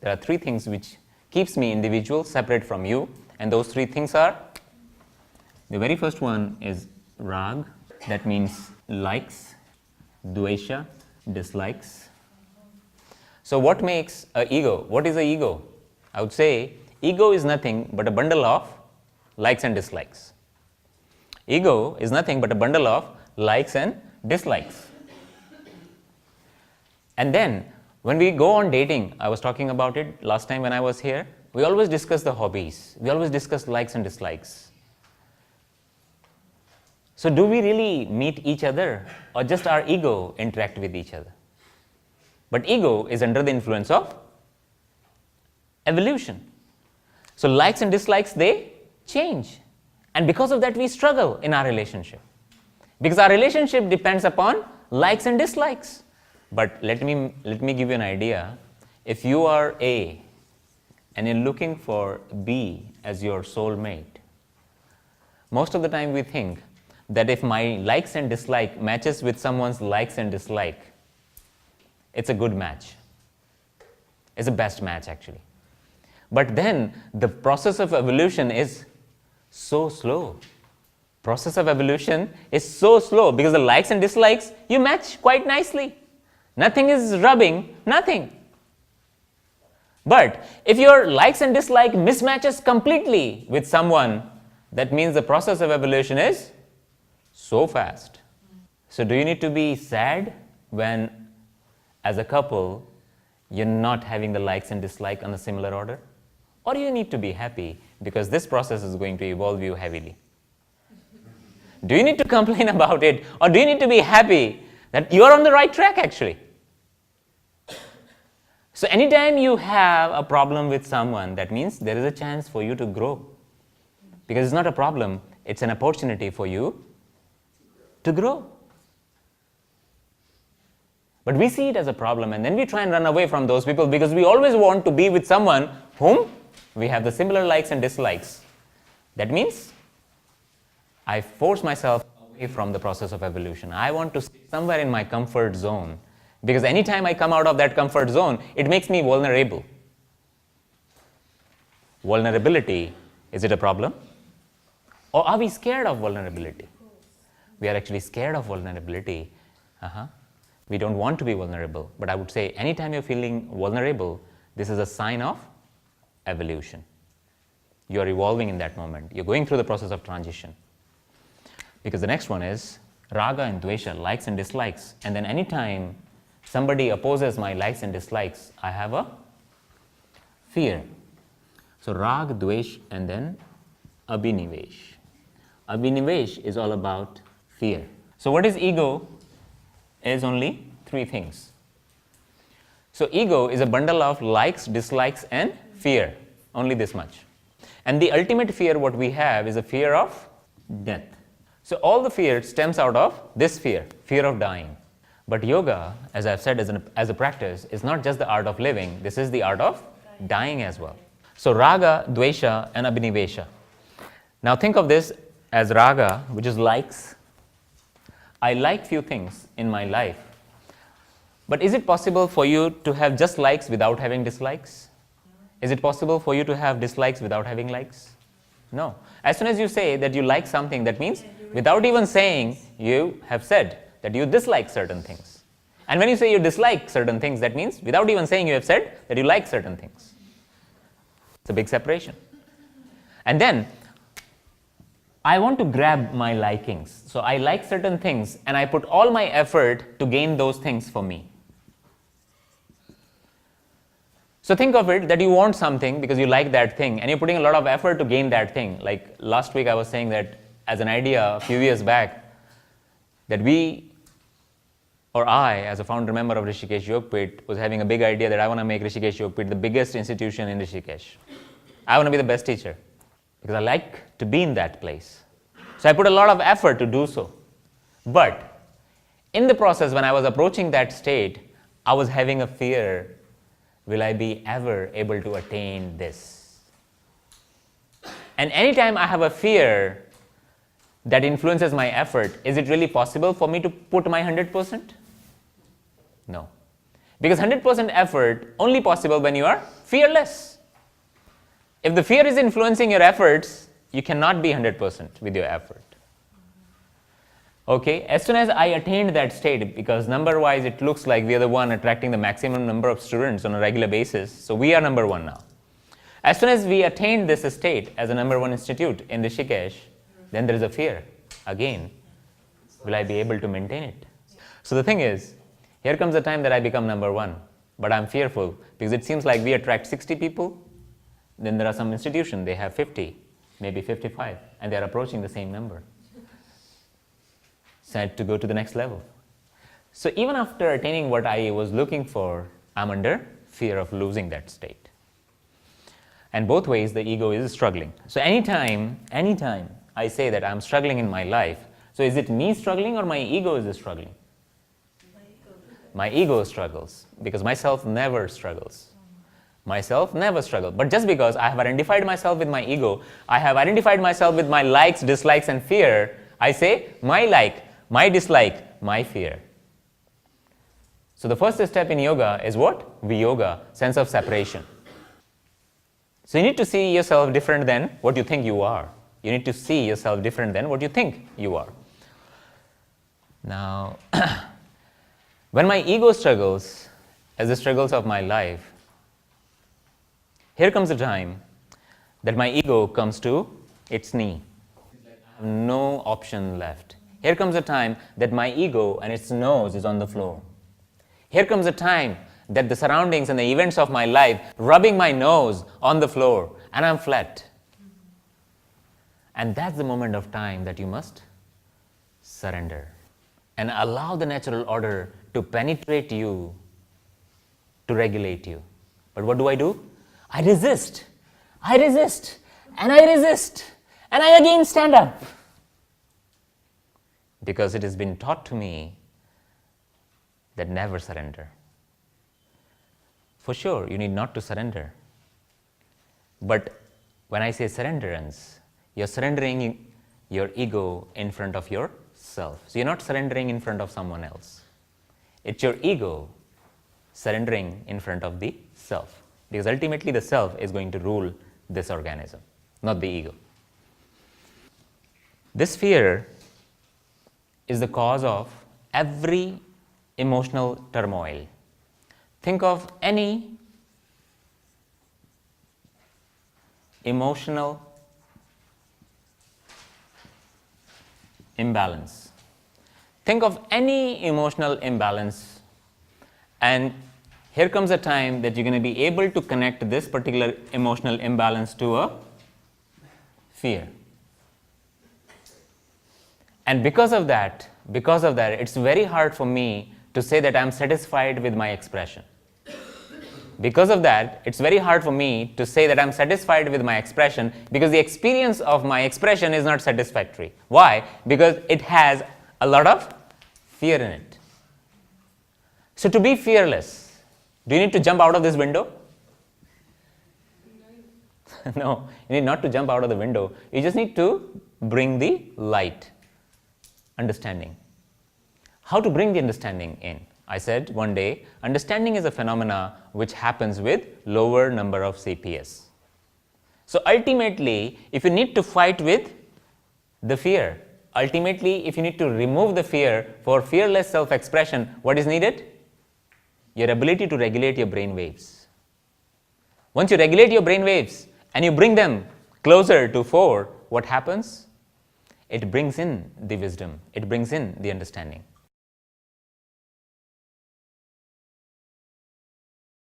There are three things which keeps me individual, separate from you, and those three things are, the very first one is rag, that means likes, dvesha, dislikes. So what makes an ego? What is an ego? I would say ego is nothing but a bundle of likes and dislikes. Ego is nothing but a bundle of likes and dislikes. And then when we go on dating, I was talking about it last time when I was here, we always discuss the hobbies. We always discuss likes and dislikes. So do we really meet each other, or just our ego interact with each other? But ego is under the influence of evolution. So likes and dislikes, they change. And because of that, we struggle in our relationship. Because our relationship depends upon likes and dislikes. But let me give you an idea. If you are A and you're looking for B as your soulmate, most of the time we think that if my likes and dislike matches with someone's likes and dislike, it's a good match. It's the best match actually. But then the process of evolution is so slow. Process of evolution is so slow because the likes and dislikes, you match quite nicely. Nothing is rubbing, nothing. But if your likes and dislike mismatches completely with someone, that means the process of evolution is so fast. So do you need to be sad when, as a couple, you're not having the likes and dislike on a similar order? Or you need to be happy because this process is going to evolve you heavily? Do you need to complain about it, or do you need to be happy that you are on the right track actually? So anytime you have a problem with someone, that means there is a chance for you to grow. Because it's not a problem, it's an opportunity for you to grow. But we see it as a problem, and then we try and run away from those people because we always want to be with someone whom we have the similar likes and dislikes. That means I force myself away from the process of evolution. I want to stay somewhere in my comfort zone, because anytime I come out of that comfort zone, it makes me vulnerable. Vulnerability, is it a problem? Or are we scared of vulnerability? We are actually scared of vulnerability. We don't want to be vulnerable. But I would say anytime you're feeling vulnerable, this is a sign of evolution. You are evolving in that moment. You're going through the process of transition. Because the next one is raga and dvesha, likes and dislikes. And then anytime somebody opposes my likes and dislikes, I have a fear. So rag, dvesh, and then abhinivesh. Abhinivesh is all about fear. So what is ego? Is only three things. So ego is a bundle of likes, dislikes, and fear. Only this much. And the ultimate fear what we have is a fear of death. So all the fear stems out of this fear, fear of dying. But yoga, as I've said, as a practice, is not just the art of living, this is the art of dying as well. So raga, dvesha, and abhinivesha. Now think of this as raga, which is likes. I like few things in my life. But is it possible for you to have just likes without having dislikes? Is it possible for you to have dislikes without having likes? No. As soon as you say that you like something, that means without even saying, you have said that you dislike certain things. And when you say you dislike certain things, that means without even saying you have said that you like certain things. It's a big separation. And then I want to grab my likings. So I like certain things and I put all my effort to gain those things for me. So think of it that you want something because you like that thing and you're putting a lot of effort to gain that thing. Like last week I was saying that as an idea a few years back, that I as a founder member of Rishikesh Yogpeeth was having a big idea that I want to make Rishikesh Yogpeeth the biggest institution in Rishikesh. I want to be the best teacher because I like to be in that place. So I put a lot of effort to do so. But in the process when I was approaching that state, I was having a fear, will I be ever able to attain this? And anytime I have a fear that influences my effort, is it really possible for me to put my 100%? No. Because 100% effort only possible when you are fearless. If the fear is influencing your efforts, you cannot be 100% with your effort. Okay, as soon as I attained that state, because number-wise it looks like we are the one attracting the maximum number of students on a regular basis, so we are number one now. As soon as we attained this state as a number one institute in Rishikesh, then there is a fear. Again, will I be able to maintain it? So the thing is, here comes the time that I become number one, but I'm fearful because it seems like we attract 60 people, then there are some institutions, they have 50, maybe 55, and they're approaching the same number. So I had to go to the next level. So even after attaining what I was looking for, I'm under fear of losing that state. And both ways, the ego is struggling. So anytime I say that I'm struggling in my life, so is it me struggling or my ego is struggling? My ego struggles, because myself never struggles. Myself never struggles. But just because I have identified myself with my ego, I have identified myself with my likes, dislikes, and fear, I say my like, my dislike, my fear. So the first step in yoga is what? Viyoga, sense of separation. So you need to see yourself different than what you think you are. You need to see yourself different than what you think you are. Now, when my ego struggles, as the struggles of my life, here comes a time that my ego comes to its knee. I have no option left. Here comes a time that my ego and its nose is on the floor. Here comes a time that the surroundings and the events of my life rubbing my nose on the floor and I'm flat. And that's the moment of time that you must surrender and allow the natural order to penetrate you, to regulate you. But what do? I resist, and I resist, and I again stand up. Because it has been taught to me that never surrender. For sure, you need not to surrender. But when I say surrenderance, you're surrendering your ego in front of yourself. So you're not surrendering in front of someone else. It's your ego surrendering in front of the self. Because ultimately the self is going to rule this organism, not the ego. This fear is the cause of every emotional turmoil. Think of any emotional imbalance. Think of any emotional imbalance, and here comes a time that you're going to be able to connect this particular emotional imbalance to a fear. And because of that, it's very hard for me to say that I'm satisfied with my expression. Because of that, it's very hard for me to say that I'm satisfied with my expression, because the experience of my expression is not satisfactory. Why? Because it has a lot of fear in it. So to be fearless, do you need to jump out of this window? No, you need not to jump out of the window. You just need to bring the light, understanding. How to bring the understanding in? I said one day, understanding is a phenomena which happens with lower number of CPS. So ultimately, if you need to fight with the fear, ultimately if you need to remove the fear for fearless self-expression, what is needed? Your ability to regulate your brain waves. Once you regulate your brain waves and you bring them closer to 4, what happens? It brings in the wisdom, it brings in the understanding.